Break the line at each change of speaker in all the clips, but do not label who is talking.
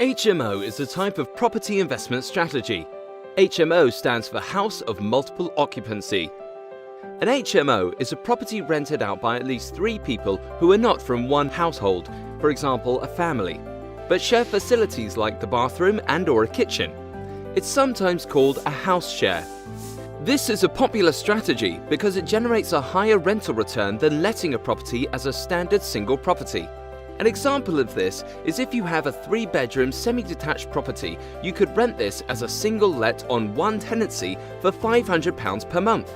HMO is a type of property investment strategy. HMO stands for House of Multiple Occupancy. An HMO is a property rented out by at least 3 people who are not from one household, for example a family, but share facilities like the bathroom and/or a kitchen. It's sometimes called a house share. This is a popular strategy because it generates a higher rental return than letting a property as a standard single property. An example of this is if you have a 3-bedroom semi-detached property, you could rent this as a single let on one tenancy for £500 per month.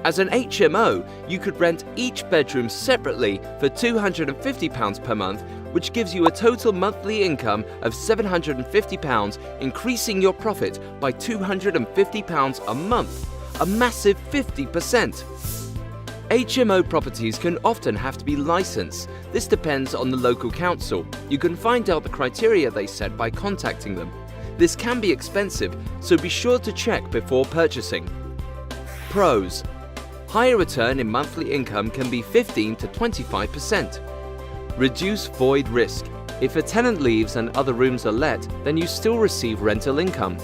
As an HMO, you could rent each bedroom separately for £250 per month, which gives you a total monthly income of £750, increasing your profit by £250 a month, a massive 50%. HMO properties can often have to be licensed. This depends on the local council. You can find out the criteria they set by contacting them. This can be expensive, so be sure to check before purchasing. Pros: higher return in monthly income can be 15 to 25%. Reduce void risk. If a tenant leaves and other rooms are let, then you still receive rental income.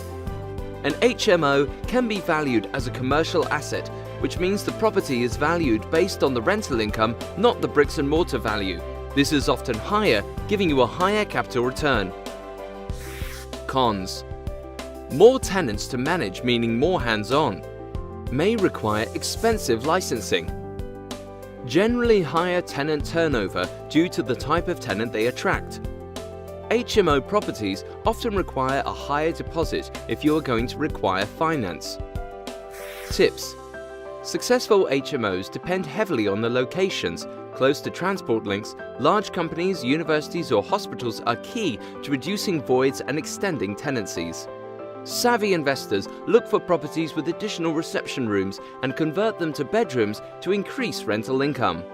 An HMO can be valued as a commercial asset, which means the property is valued based on the rental income, not the bricks and mortar value. This is often higher, giving you a higher capital return. Cons: more tenants to manage, meaning more hands-on. May require expensive licensing. Generally higher tenant turnover due to the type of tenant they attract. HMO properties often require a higher deposit if you are going to require finance. Tips: successful HMOs depend heavily on the locations. Close to transport links, large companies, universities or hospitals are key to reducing voids and extending tenancies. Savvy investors look for properties with additional reception rooms and convert them to bedrooms to increase rental income.